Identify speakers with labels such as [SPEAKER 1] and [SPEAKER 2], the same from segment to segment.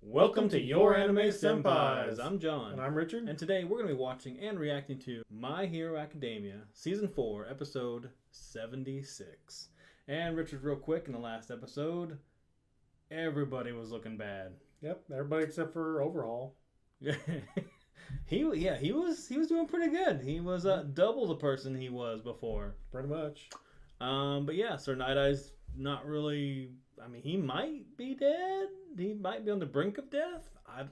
[SPEAKER 1] Welcome to Your Anime Senpais. I'm John.
[SPEAKER 2] And I'm Richard.
[SPEAKER 1] And today we're going to be watching and reacting to My Hero Academia, Season 4, Episode 76. And Richard, real quick, in the last episode, everybody was looking bad.
[SPEAKER 2] Yep, everybody except for Overhaul.
[SPEAKER 1] he was doing pretty good. He was double the person he was before.
[SPEAKER 2] Pretty much.
[SPEAKER 1] But yeah, Sir Night Eye's not really. I mean, he might be dead. He might be on the brink of death.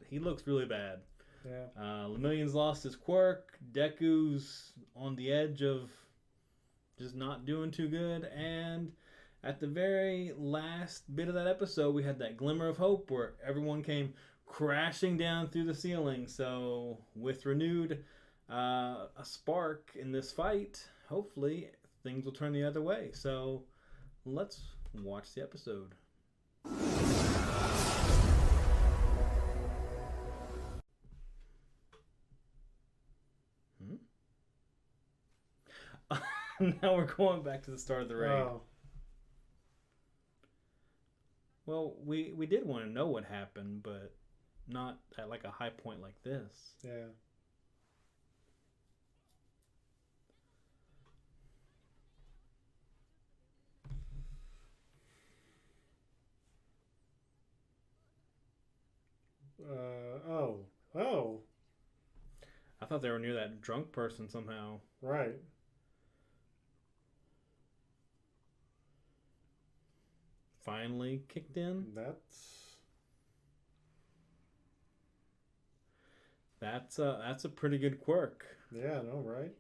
[SPEAKER 1] He looks really bad.
[SPEAKER 2] Yeah.
[SPEAKER 1] Lemillion's lost his quirk. Deku's on the edge of just not doing too good. And at the very last bit of that episode, we had that glimmer of hope where everyone came crashing down through the ceiling. So with renewed a spark in this fight, hopefully things will turn the other way. So let's watch the episode. Now we're going back to the start of the raid.
[SPEAKER 2] Oh.
[SPEAKER 1] Well, we did want to know what happened, but not at like a high point like this.
[SPEAKER 2] Yeah. Oh.
[SPEAKER 1] I thought they were near that drunk person somehow.
[SPEAKER 2] Right.
[SPEAKER 1] Finally kicked in. That's a pretty good quirk.
[SPEAKER 2] Yeah, I know, right?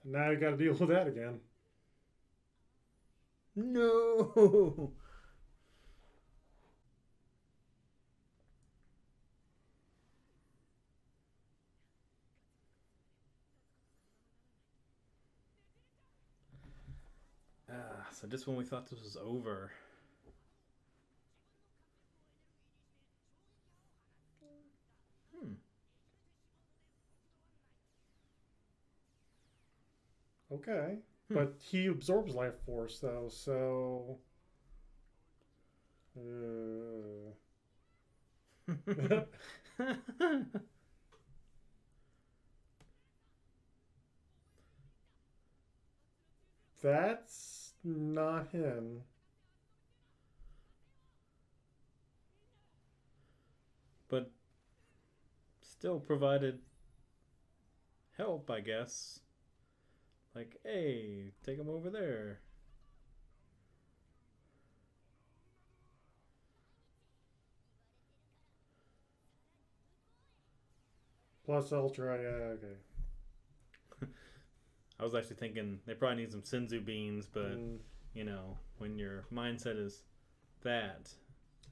[SPEAKER 2] Now you got to deal with that again.
[SPEAKER 1] No. So just when we thought this was over.
[SPEAKER 2] Okay. But he absorbs life force, though, so... That's not him.
[SPEAKER 1] But still provided help, I guess. Like, hey, take him over there.
[SPEAKER 2] Plus Ultra, yeah, okay.
[SPEAKER 1] I was actually thinking they probably need some Senzu beans, but you know, when your mindset is that.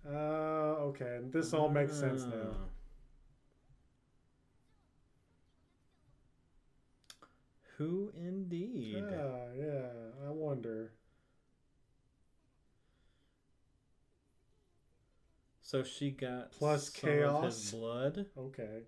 [SPEAKER 2] Okay. This all makes sense now.
[SPEAKER 1] Who indeed?
[SPEAKER 2] Yeah, I wonder.
[SPEAKER 1] So she got
[SPEAKER 2] plus
[SPEAKER 1] some
[SPEAKER 2] chaos
[SPEAKER 1] of his blood.
[SPEAKER 2] Okay.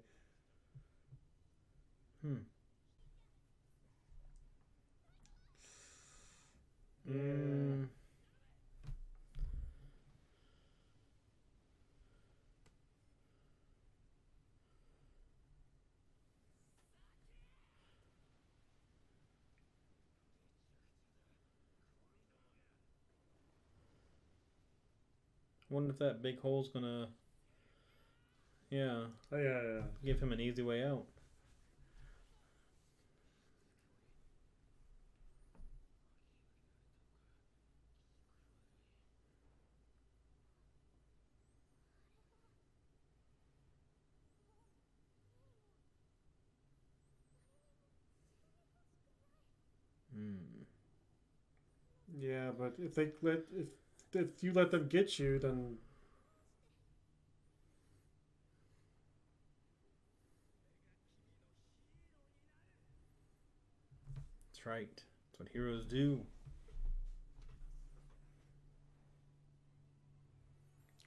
[SPEAKER 1] Wonder if that big hole's gonna,
[SPEAKER 2] yeah,
[SPEAKER 1] give him an easy way out.
[SPEAKER 2] Yeah, but if you let them get you, then
[SPEAKER 1] that's right. That's what heroes do.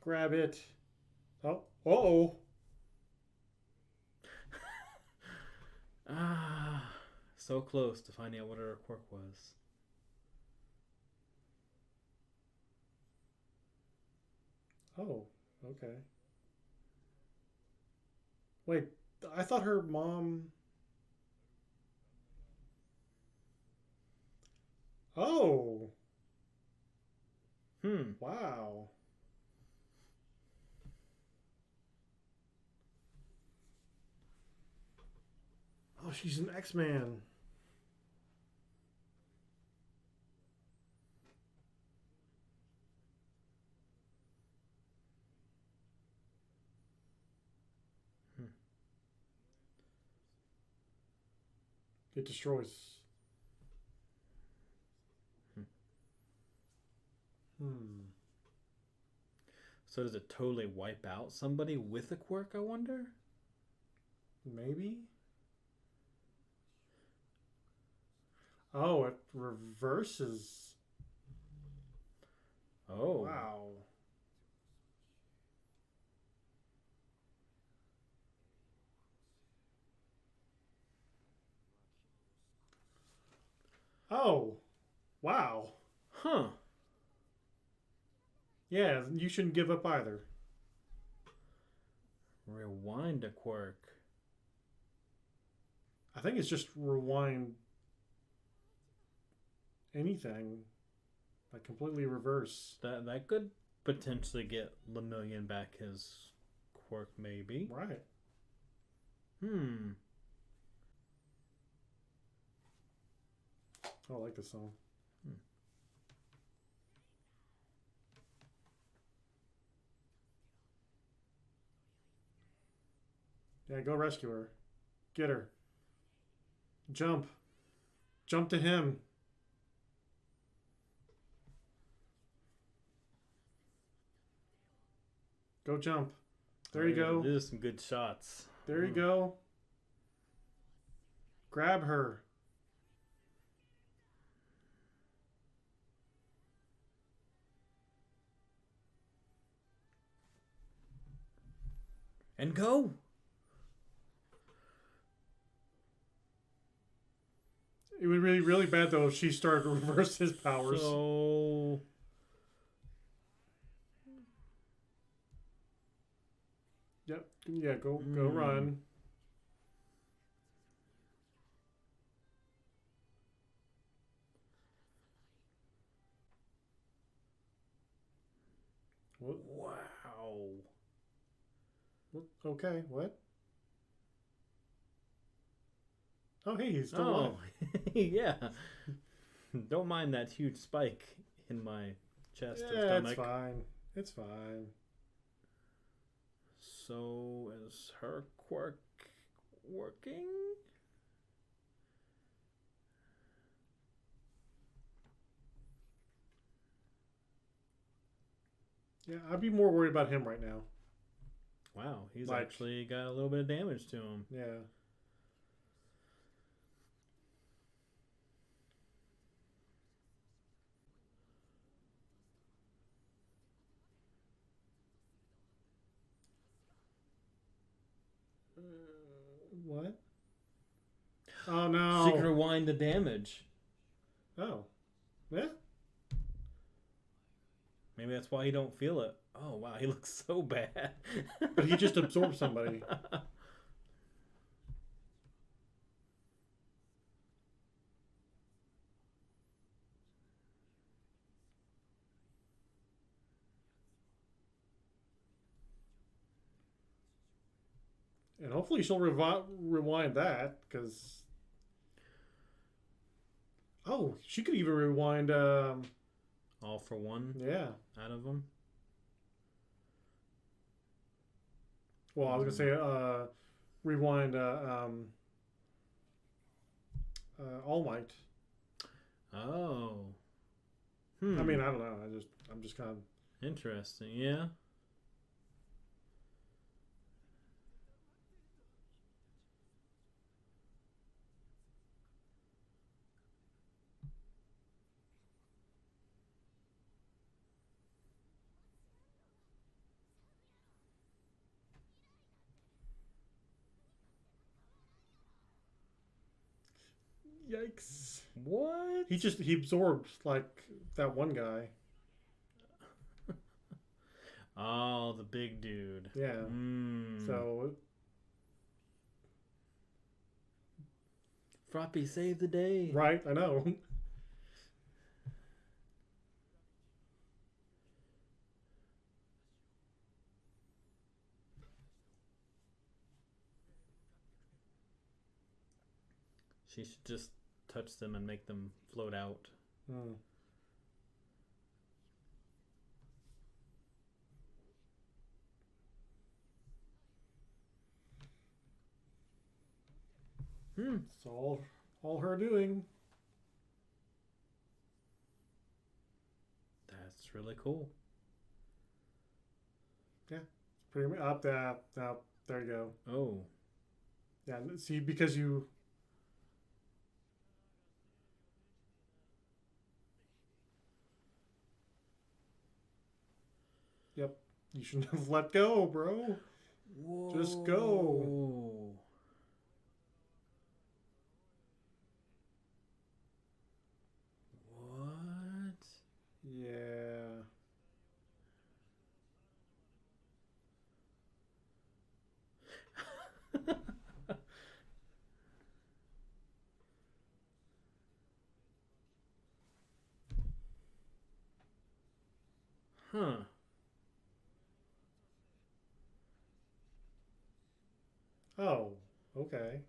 [SPEAKER 2] grab it. Oh.
[SPEAKER 1] So close to finding out what her quirk was.
[SPEAKER 2] Oh, okay. Wait, I thought her mom. Oh,
[SPEAKER 1] Hmm.
[SPEAKER 2] wow. Oh, she's an X-Man.
[SPEAKER 1] Hmm.
[SPEAKER 2] It destroys.
[SPEAKER 1] Hmm.
[SPEAKER 2] Hmm.
[SPEAKER 1] So does it totally wipe out somebody with a quirk, I wonder?
[SPEAKER 2] Maybe. Oh, it reverses.
[SPEAKER 1] Oh.
[SPEAKER 2] Wow. Oh, wow.
[SPEAKER 1] Huh.
[SPEAKER 2] Yeah, you shouldn't give up either.
[SPEAKER 1] Rewind a quirk.
[SPEAKER 2] I think it's just rewind anything, like completely reverse.
[SPEAKER 1] That could potentially get Lemillion back his quirk, maybe.
[SPEAKER 2] Right.
[SPEAKER 1] Hmm.
[SPEAKER 2] Oh, I like this song.
[SPEAKER 1] Hmm.
[SPEAKER 2] Yeah, go rescue her. Get her. Jump. Jump to him. Go jump. There you go.
[SPEAKER 1] These are some good shots.
[SPEAKER 2] There you go. Grab her.
[SPEAKER 1] And go.
[SPEAKER 2] It would be really bad though if she started to reverse his powers.
[SPEAKER 1] So
[SPEAKER 2] Yep. Yeah. Go run. What?
[SPEAKER 1] wow.
[SPEAKER 2] Okay. What? Oh, hey, he's still alive.
[SPEAKER 1] yeah. Don't mind that huge spike in my chest or
[SPEAKER 2] Yeah,
[SPEAKER 1] stomach.
[SPEAKER 2] it's fine. It's fine.
[SPEAKER 1] So is her quirk working?
[SPEAKER 2] Yeah, I'd be more worried about him right now.
[SPEAKER 1] Wow, he's
[SPEAKER 2] Like-
[SPEAKER 1] actually got a little bit of damage to him.
[SPEAKER 2] Yeah. What? Oh no.
[SPEAKER 1] She can rewind the damage.
[SPEAKER 2] Oh. Yeah.
[SPEAKER 1] Maybe that's why he don't feel it. Oh wow, he looks so bad.
[SPEAKER 2] But he just absorbed somebody. And hopefully she'll rewind that, because... Oh, she could even rewind...
[SPEAKER 1] All for one
[SPEAKER 2] Yeah.
[SPEAKER 1] out of them.
[SPEAKER 2] Well, I was going to say, rewind All Might.
[SPEAKER 1] Oh.
[SPEAKER 2] I mean, I don't know. I'm just kind of...
[SPEAKER 1] Interesting, yeah.
[SPEAKER 2] Yikes.
[SPEAKER 1] What?
[SPEAKER 2] He absorbed, like, that one guy.
[SPEAKER 1] Oh, the big dude.
[SPEAKER 2] Yeah. So
[SPEAKER 1] Froppy saved the day.
[SPEAKER 2] right, I know.
[SPEAKER 1] She should just touch them and make them float out.
[SPEAKER 2] Hmm. It's all her doing.
[SPEAKER 1] That's really cool.
[SPEAKER 2] Yeah, it's pretty much up there. There you go.
[SPEAKER 1] Oh.
[SPEAKER 2] Yeah, see, because you. Yep, you shouldn't have let go, bro.
[SPEAKER 1] Whoa.
[SPEAKER 2] Just go.
[SPEAKER 1] What?
[SPEAKER 2] Yeah.
[SPEAKER 1] Huh.
[SPEAKER 2] Oh, okay.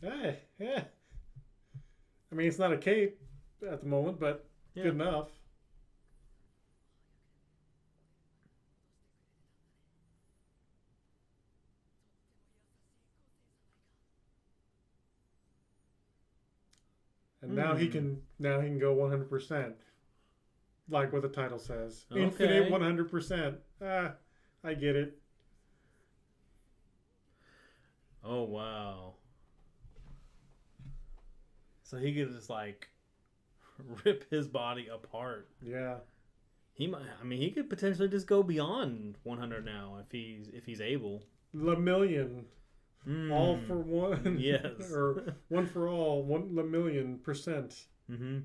[SPEAKER 2] Hey, yeah. I mean, it's not a cape at the moment, but
[SPEAKER 1] Yeah.
[SPEAKER 2] good enough. And now he can go 100%, like what the title says.
[SPEAKER 1] Okay.
[SPEAKER 2] Infinite 100%. Ah, I get it.
[SPEAKER 1] Oh wow. So he could just like rip his body apart.
[SPEAKER 2] Yeah.
[SPEAKER 1] He might. I mean, he could potentially just go beyond 100 now if he's able.
[SPEAKER 2] Le million. All for one.
[SPEAKER 1] Yes.
[SPEAKER 2] Or one for all. 1,000,000%.
[SPEAKER 1] Mm-hmm.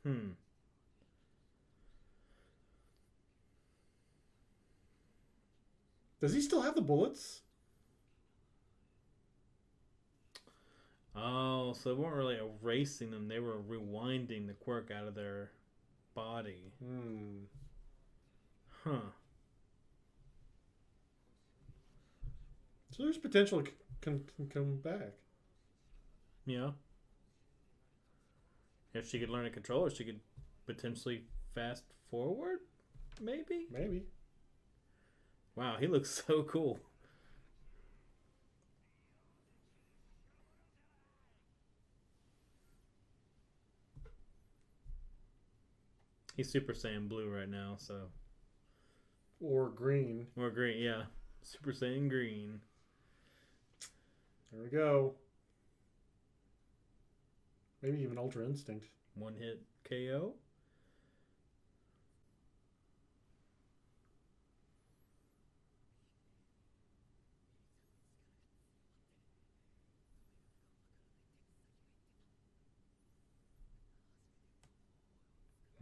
[SPEAKER 1] Hmm.
[SPEAKER 2] Does he still have the bullets?
[SPEAKER 1] Oh, so they weren't really erasing them; they were rewinding the quirk out of their body. Huh.
[SPEAKER 2] So there's potential it can come back.
[SPEAKER 1] Yeah. If she could learn a controller, she could potentially fast forward. Maybe.
[SPEAKER 2] Maybe.
[SPEAKER 1] Wow, he looks so cool. He's Super Saiyan Blue right now, so.
[SPEAKER 2] Or green.
[SPEAKER 1] Or green, yeah. Super Saiyan Green.
[SPEAKER 2] There we go. Maybe even Ultra Instinct.
[SPEAKER 1] One hit KO.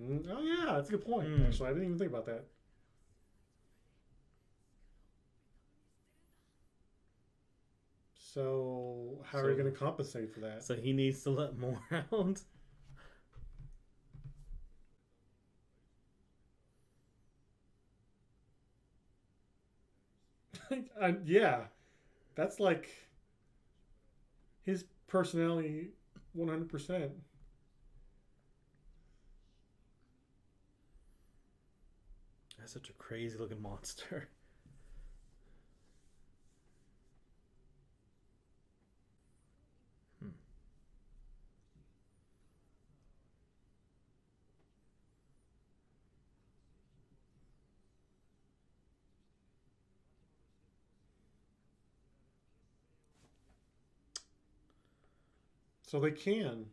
[SPEAKER 2] Oh yeah, that's a good point. Actually, I didn't even think about that. So how are you going to compensate for that?
[SPEAKER 1] So he needs to let more out.
[SPEAKER 2] Yeah, that's like his personality 100%.
[SPEAKER 1] That's such a crazy looking monster.
[SPEAKER 2] So they can.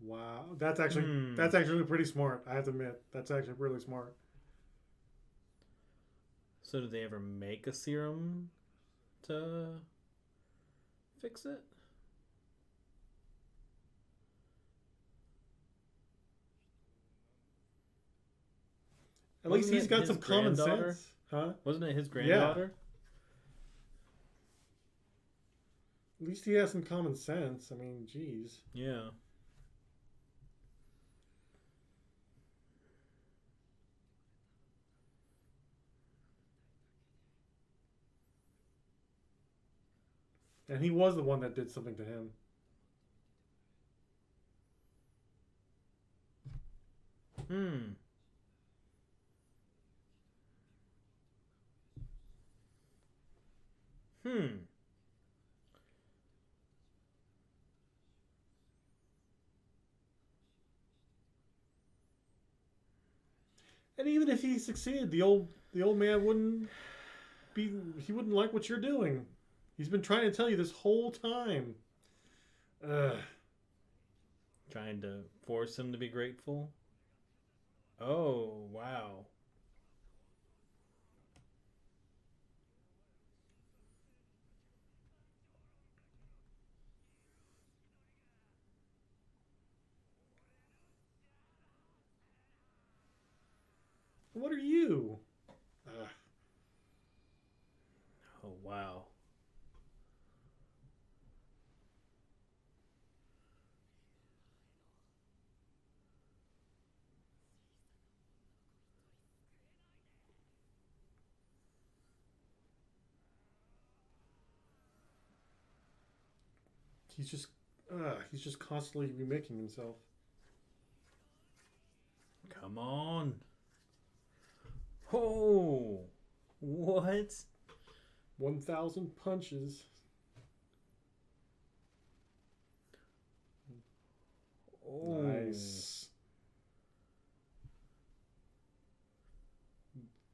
[SPEAKER 2] Wow, that's actually pretty smart. I have to admit, that's actually really smart.
[SPEAKER 1] So did they ever make a serum to fix it?
[SPEAKER 2] At least
[SPEAKER 1] Wasn't
[SPEAKER 2] he's
[SPEAKER 1] it
[SPEAKER 2] got
[SPEAKER 1] his
[SPEAKER 2] some common
[SPEAKER 1] granddaughter?
[SPEAKER 2] sense. Huh?
[SPEAKER 1] Wasn't it his granddaughter?
[SPEAKER 2] At least he has some common sense. I mean, geez.
[SPEAKER 1] Yeah.
[SPEAKER 2] And he was the one that did something to him.
[SPEAKER 1] Hmm. Hmm.
[SPEAKER 2] And even if he succeeded, the old man wouldn't be. He wouldn't like what you're doing. He's been trying to tell you this whole time. Ugh.
[SPEAKER 1] Trying to force him to be grateful. Oh, wow.
[SPEAKER 2] What are you? Ugh.
[SPEAKER 1] Oh, wow.
[SPEAKER 2] He's just constantly remaking himself.
[SPEAKER 1] Come on. Oh, what?
[SPEAKER 2] 1,000 punches.
[SPEAKER 1] Oh.
[SPEAKER 2] Nice.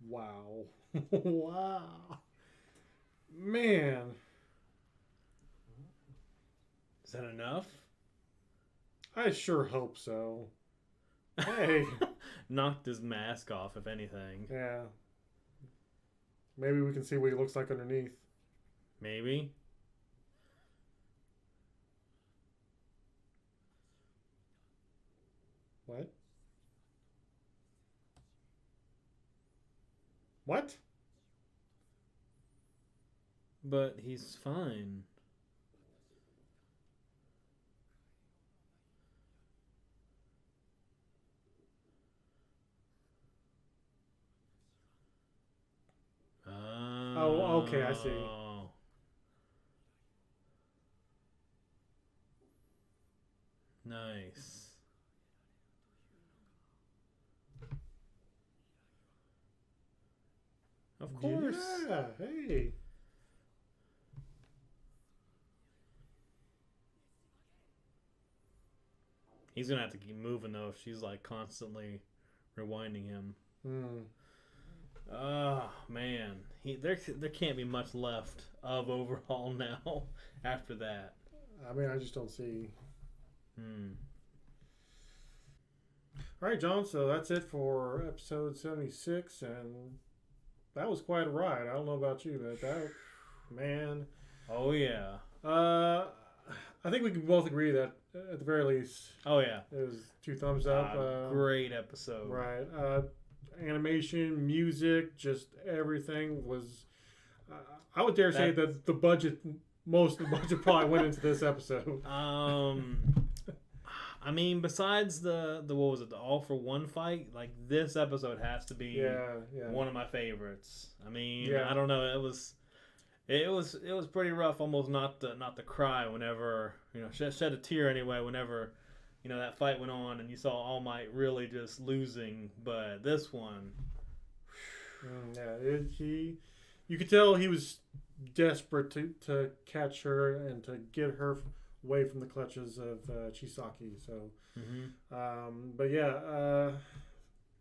[SPEAKER 2] Wow. Wow. Man.
[SPEAKER 1] Is that enough?
[SPEAKER 2] I sure hope so. Hey.
[SPEAKER 1] Knocked his mask off, if anything.
[SPEAKER 2] Yeah. Maybe we can see what he looks like underneath.
[SPEAKER 1] Maybe.
[SPEAKER 2] What? What?
[SPEAKER 1] But he's fine.
[SPEAKER 2] Oh, okay, I see.
[SPEAKER 1] Nice. Of course.
[SPEAKER 2] Yeah, hey.
[SPEAKER 1] He's gonna have to keep moving though if she's like constantly rewinding him.
[SPEAKER 2] Hmm.
[SPEAKER 1] Oh man, there can't be much left of Overhaul now after that.
[SPEAKER 2] I mean, I just don't see.
[SPEAKER 1] Hmm.
[SPEAKER 2] All right, John. So that's it for episode 76, and that was quite a ride. I don't know about you, but man.
[SPEAKER 1] Oh yeah.
[SPEAKER 2] I think we can both agree that at the very least,
[SPEAKER 1] Oh yeah.
[SPEAKER 2] it was 2 thumbs up.
[SPEAKER 1] Great episode.
[SPEAKER 2] Right. Animation, music, just everything was. I would dare say that the budget, most of the budget probably went into this episode.
[SPEAKER 1] I mean, besides the what was it, the All for One fight, like this episode has to be one of my favorites. I mean, I don't know, it was pretty rough, almost not to cry whenever shed a tear anyway whenever that fight went on and you saw All Might really just losing, but this one,
[SPEAKER 2] you could tell he was desperate to catch her and to get her away from the clutches of Chisaki. So, but yeah.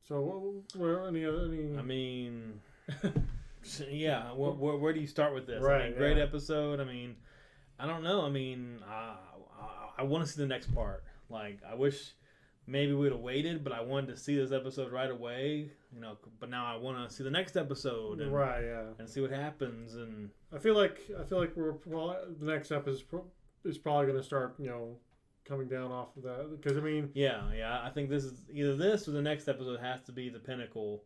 [SPEAKER 2] So, any?
[SPEAKER 1] I mean, yeah. Where do you start with this?
[SPEAKER 2] Right.
[SPEAKER 1] I mean, great episode. I mean, I don't know. I mean, I want to see the next part. Like, I wish maybe we'd have waited, but I wanted to see this episode right away, but now I want to see the next episode and see what happens. And
[SPEAKER 2] I feel like we're probably, the next episode is probably going to start, coming down off of that, because I mean,
[SPEAKER 1] I think this is either this or the next episode has to be the pinnacle.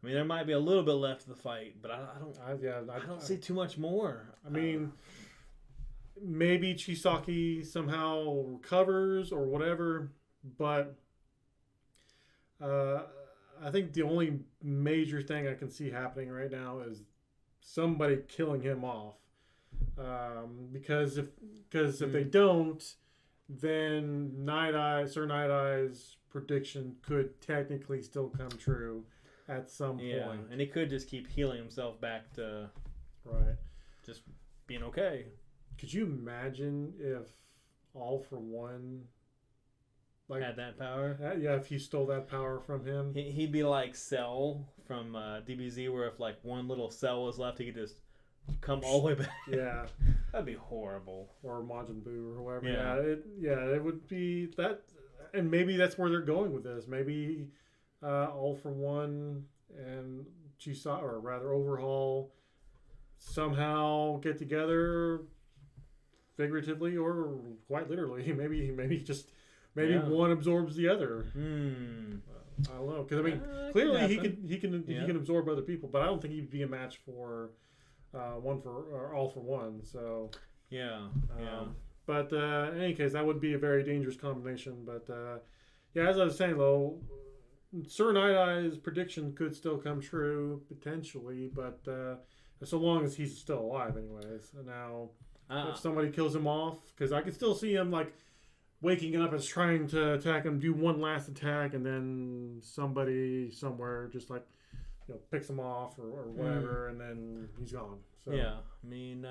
[SPEAKER 1] I mean, there might be a little bit left of the fight, but I don't see too much more.
[SPEAKER 2] I mean, maybe Chisaki somehow recovers or whatever, but I think the only major thing I can see happening right now is somebody killing him off. Because if they don't, then Sir Night Eye's prediction could technically still come true at some point.
[SPEAKER 1] And he could just keep healing himself back to just being okay.
[SPEAKER 2] Could you imagine if All for One
[SPEAKER 1] had that power?
[SPEAKER 2] If he stole that power from him.
[SPEAKER 1] He'd be like Cell from DBZ, where if like one little cell was left, he could just come all the way back.
[SPEAKER 2] Yeah.
[SPEAKER 1] That'd be horrible.
[SPEAKER 2] Or Majin Buu or whoever. It would be that, and maybe that's where they're going with this. Maybe All for One and Chisaki, or rather Overhaul, somehow get together, figuratively or quite literally. Maybe one absorbs the other. I don't know, because I mean, clearly he can absorb other people, but I don't think he'd be a match for All for One. So But in any case, that would be a very dangerous combination. But as I was saying, though, Sir Night Eye's prediction could still come true potentially, but so long as he's still alive, anyways. Now, if somebody kills him off, because I can still see him like waking up and trying to attack him, do one last attack, and then somebody somewhere just like picks him off or whatever, and then he's gone. So
[SPEAKER 1] I mean,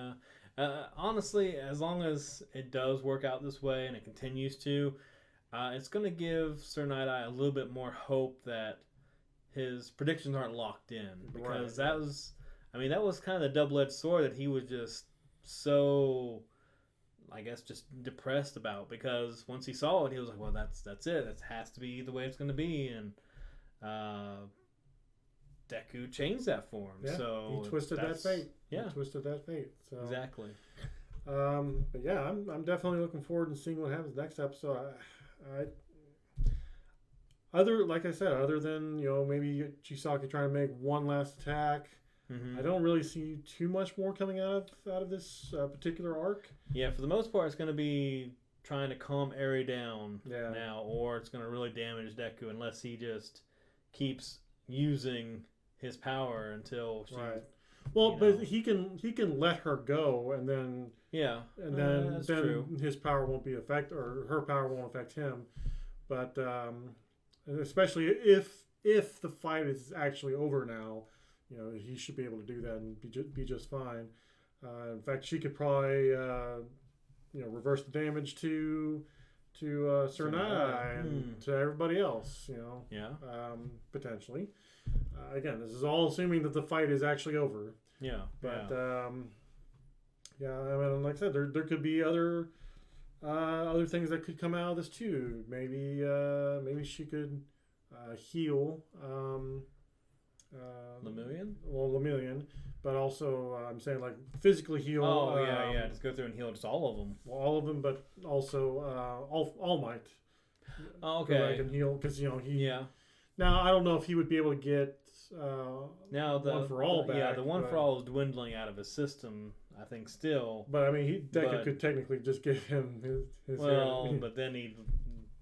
[SPEAKER 1] honestly, as long as it does work out this way and it continues to, it's going to give Sir Night Eye a little bit more hope that his predictions aren't locked in, because that was kind of the double-edged sword that he was just so, I guess, just depressed about, because once he saw it, he was like, well, that's it. That has to be the way it's going to be. And Deku changed that for him.
[SPEAKER 2] Yeah,
[SPEAKER 1] so
[SPEAKER 2] he twisted that fate.
[SPEAKER 1] Yeah.
[SPEAKER 2] He twisted that fate. So.
[SPEAKER 1] Exactly.
[SPEAKER 2] But yeah, I'm definitely looking forward to seeing what happens next episode. Like I said, other than maybe Chisaki trying to make one last attack, I don't really see too much more coming out of this particular arc.
[SPEAKER 1] Yeah, for the most part, it's going to be trying to calm Eri down now, or it's going to really damage Deku unless he just keeps using his power until she.
[SPEAKER 2] Right. Well, but he can let her go, and then then
[SPEAKER 1] true.
[SPEAKER 2] His power won't be or her power won't affect him. But especially if the fight is actually over now, he should be able to do that and be just fine. In fact, she could probably reverse the damage to Sir Night Eye and to everybody else. Potentially. Again, this is all assuming that the fight is actually over.
[SPEAKER 1] Yeah.
[SPEAKER 2] But I mean, like I said, there could be other things that could come out of this too. Maybe she could heal
[SPEAKER 1] Lemillion?
[SPEAKER 2] Well, Lemillion, but also I'm saying like physically heal.
[SPEAKER 1] Oh just go through and heal just all of them.
[SPEAKER 2] Well, all of them, but also All Might.
[SPEAKER 1] Oh, okay.
[SPEAKER 2] I can heal because he.
[SPEAKER 1] Yeah.
[SPEAKER 2] Now I don't know if he would be able to get
[SPEAKER 1] now the
[SPEAKER 2] One for All back.
[SPEAKER 1] Yeah, the One for All is dwindling out of his system, I think, still.
[SPEAKER 2] But I mean, Deku could technically just give him his.
[SPEAKER 1] Well, but then he'd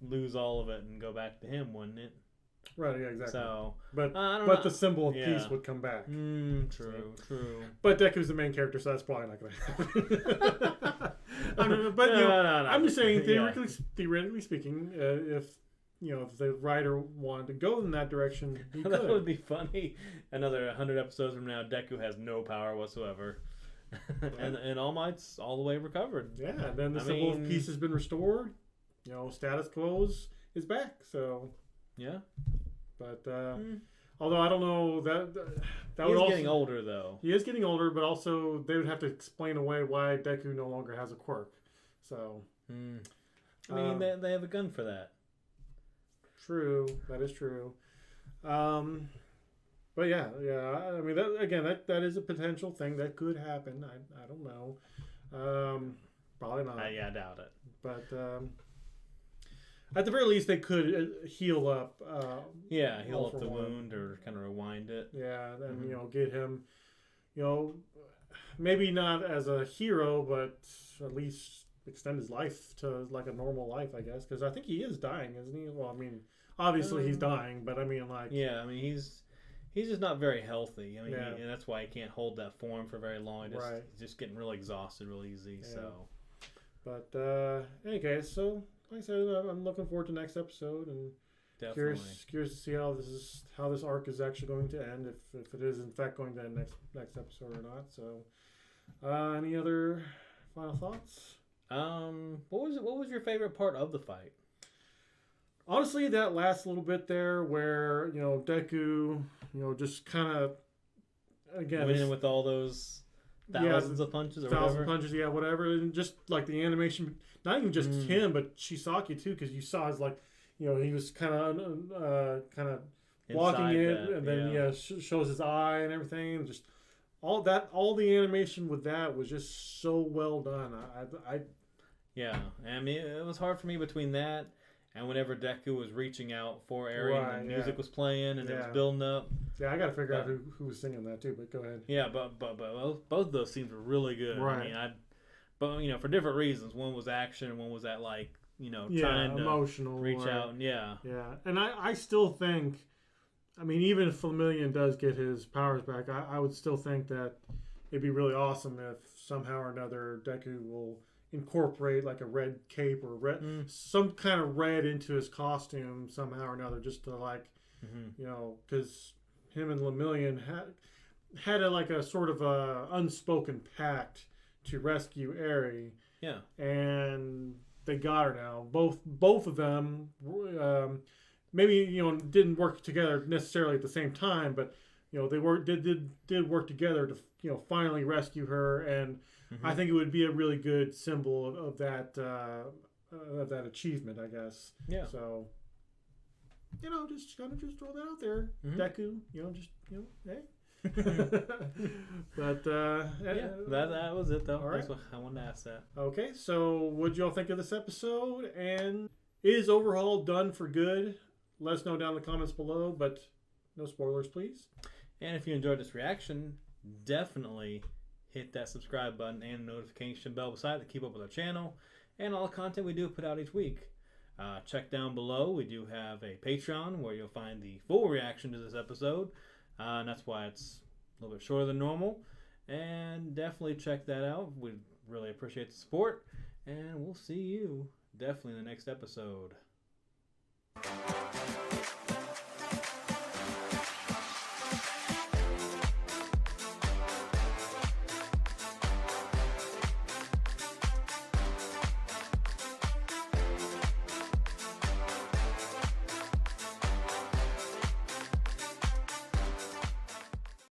[SPEAKER 1] lose all of it and go back to him, wouldn't it?
[SPEAKER 2] Right. Yeah. Exactly.
[SPEAKER 1] So,
[SPEAKER 2] but the symbol of peace would come back.
[SPEAKER 1] True.
[SPEAKER 2] But Deku's the main character, so that's probably not going to happen. I'm just saying, theoretically speaking, if the writer wanted to go in that direction, he could.
[SPEAKER 1] That would be funny. Another 100 episodes from now, Deku has no power whatsoever. and All Might's all the way recovered.
[SPEAKER 2] Yeah, and then the symbol of peace has been restored. Status quo is back. So
[SPEAKER 1] yeah,
[SPEAKER 2] but although I don't know that
[SPEAKER 1] he's getting older though.
[SPEAKER 2] He is getting older, but also they would have to explain away why Deku no longer has a quirk. So
[SPEAKER 1] I mean, they have a gun for that.
[SPEAKER 2] true. That is true. But yeah. I mean, that is a potential thing that could happen. I don't know. Probably not.
[SPEAKER 1] I doubt it.
[SPEAKER 2] But at the very least, they could heal up.
[SPEAKER 1] Heal up the wound or kind of rewind it.
[SPEAKER 2] Yeah, and get him, maybe not as a hero, but at least extend his life to like a normal life, I guess. Because I think he is dying, isn't he? Well, I mean, obviously he's dying, but I mean, like,
[SPEAKER 1] yeah, I mean he's just not very healthy. I mean,
[SPEAKER 2] Yeah.
[SPEAKER 1] and that's why he can't hold that form for very long.
[SPEAKER 2] Right.
[SPEAKER 1] He's just getting really exhausted real easy.
[SPEAKER 2] Yeah.
[SPEAKER 1] So,
[SPEAKER 2] but anyway, so like I said, I'm looking forward to next episode and
[SPEAKER 1] definitely.
[SPEAKER 2] curious to see how this arc is actually going to end, if it is in fact going to end next episode or not. So, any other final thoughts?
[SPEAKER 1] What was your favorite part of the fight?
[SPEAKER 2] Honestly, that last little bit there where, Deku, just kind of, again,
[SPEAKER 1] Went in with all those thousands of punches or whatever.
[SPEAKER 2] punches, yeah, whatever. And just like the animation, not even just him, but Chisaki too, because you saw his, like, he was kind of blocking
[SPEAKER 1] Inside
[SPEAKER 2] it,
[SPEAKER 1] that,
[SPEAKER 2] and then, shows his eye and everything. And just all the animation with that was just so well done.
[SPEAKER 1] Yeah, I mean, it was hard for me between that and whenever Deku was reaching out for Eri and the music was playing and it was building up.
[SPEAKER 2] Yeah, I got to figure out who was singing that too, but go ahead.
[SPEAKER 1] Yeah, but both of those scenes were really good.
[SPEAKER 2] Right.
[SPEAKER 1] I mean, but for different reasons. One was action and one was that, like, trying to
[SPEAKER 2] emotional
[SPEAKER 1] reach out and
[SPEAKER 2] Yeah, and I still think, I mean, even if Flamillion does get his powers back, I would still think that it'd be really awesome if somehow or another Deku will incorporate like a red cape or some kind of red into his costume somehow or another, just to like, because him and Lemillion had a sort of a unspoken pact to rescue Eri.
[SPEAKER 1] Yeah. And
[SPEAKER 2] they got her now. Both of them, maybe didn't work together necessarily at the same time, but they did work together to finally rescue her, and I think it would be a really good symbol of that achievement, I guess.
[SPEAKER 1] Yeah.
[SPEAKER 2] So just throw that out there, Deku. Hey. But
[SPEAKER 1] that was it though.
[SPEAKER 2] All right.
[SPEAKER 1] That's what I wanted to ask that.
[SPEAKER 2] Okay, so what did y'all think of this episode? And is Overhaul done for good? Let us know down in the comments below, but no spoilers, please.
[SPEAKER 1] And if you enjoyed this reaction, definitely hit that subscribe button and notification bell beside it to keep up with our channel and all the content we do put out each week. Check down below. We do have a Patreon where you'll find the full reaction to this episode. And that's why it's a little bit shorter than normal. And definitely check that out. We really appreciate the support. And we'll see you definitely in the next episode.